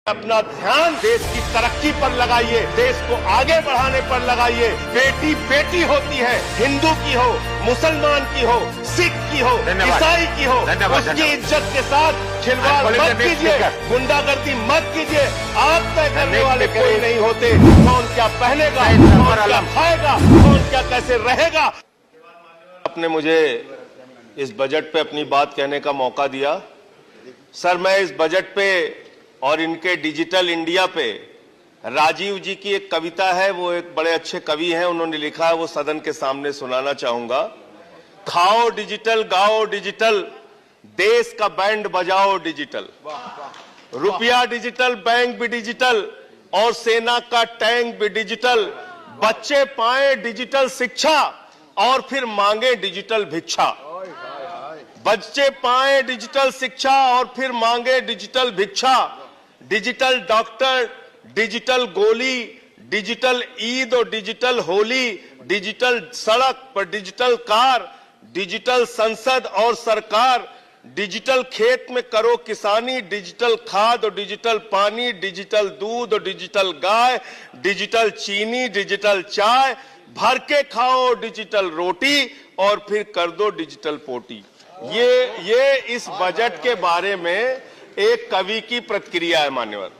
अपना ध्यान देश की तरक्की पर लगाइए, देश को आगे बढ़ाने पर लगाइए। बेटी बेटी होती है, हिंदू की हो, मुसलमान की हो, सिख की हो, ईसाई की हो, उसकी इज्जत के साथ खिलवाड़ मत कीजिए, गुंडागर्दी मत कीजिए। आप तय करने वाले कोई नहीं होते। कौन क्या पहनेगा, कौन क्या खाएगा, कौन क्या कैसे रहेगा। आपने मुझे इस बजट पे अपनी बात कहने का मौका दिया। सर, मैं इस बजट पे और इनके डिजिटल इंडिया पे राजीव जी की एक कविता है, वो एक बड़े अच्छे कवि हैं, उन्होंने लिखा है, वो सदन के सामने सुनाना चाहूंगा। खाओ डिजिटल, गाओ डिजिटल, देश का बैंड बजाओ डिजिटल, रुपया डिजिटल, बैंक भी डिजिटल और सेना का टैंक भी डिजिटल। बच्चे पाए डिजिटल शिक्षा और फिर मांगे डिजिटल भिक्षा। बच्चे पाए डिजिटल शिक्षा और फिर मांगे डिजिटल भिक्षा। डिजिटल डॉक्टर, डिजिटल गोली, डिजिटल ईद और डिजिटल होली, डिजिटल सड़क पर डिजिटल कार, डिजिटल संसद और सरकार, डिजिटल खेत में करो किसानी, डिजिटल खाद और डिजिटल पानी, डिजिटल दूध और डिजिटल गाय, डिजिटल चीनी, डिजिटल चाय, भर के खाओ डिजिटल रोटी और फिर कर दो डिजिटल पोटी। ये इस बजट के बारे में एक कवि की प्रतिक्रिया है मान्यवर।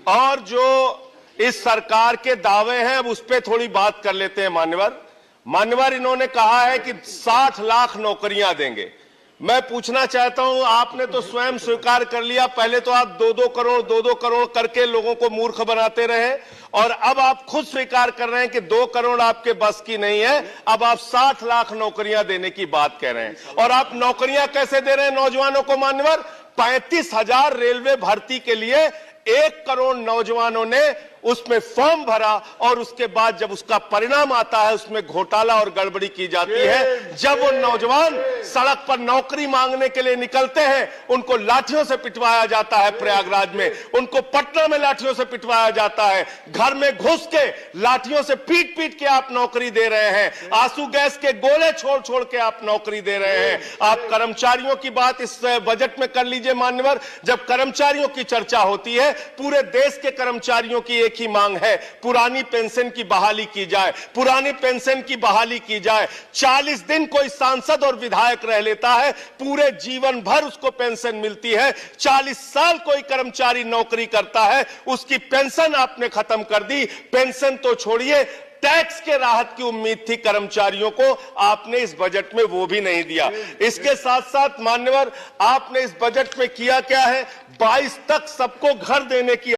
और जो इस सरकार के दावे हैं, अब उस पर थोड़ी बात कर लेते हैं मान्यवर। इन्होंने कहा है कि 60 लाख नौकरियां देंगे। मैं पूछना चाहता हूं, आपने तो स्वयं स्वीकार कर लिया, पहले तो आप 2-2 करोड़ करके लोगों को मूर्ख बनाते रहे और अब आप खुद स्वीकार कर रहे हैं कि 2 करोड़ आपके बस की नहीं है। अब आप 60 लाख नौकरियां देने की बात कह रहे हैं। और आप नौकरियां कैसे दे रहे हैं नौजवानों को मान्यवर? 35,000 रेलवे भर्ती के लिए 1 करोड़ नौजवानों ने उसमें फॉर्म भरा और उसके बाद जब उसका परिणाम आता है उसमें घोटाला और गड़बड़ी की जाती है। जब वो नौजवान सड़क पर नौकरी मांगने के लिए निकलते हैं, उनको लाठियों से पिटवाया जाता है प्रयागराज में, उनको पटना में लाठियों से पिटवाया जाता है। घर में घुस के लाठियों से पीट पीट के आप नौकरी दे रहे हैं, आंसू गैस के गोले छोड़ छोड़ के आप नौकरी दे रहे हैं। आप कर्मचारियों की बात इस बजट में कर लीजिए मान्यवर। जब कर्मचारियों की चर्चा होती है, पूरे देश के कर्मचारियों की एक ही मांग है, पुरानी पेंशन की बहाली की जाए, पुरानी पेंशन की बहाली की जाए। 40 दिन कोई सांसद और विधायक रह लेता है, पूरे जीवन भर उसको पेंशन मिलती है। 40 साल कोई कर्मचारी नौकरी करता है, उसकी पेंशन आपने खत्म कर दी। पेंशन तो छोड़िए, टैक्स के राहत की उम्मीद थी कर्मचारियों को, आपने इस बजट में वो भी नहीं दिया। इसके साथ साथ मान्यवर, आपने इस बजट में किया क्या है? 22 तक सबको घर देने की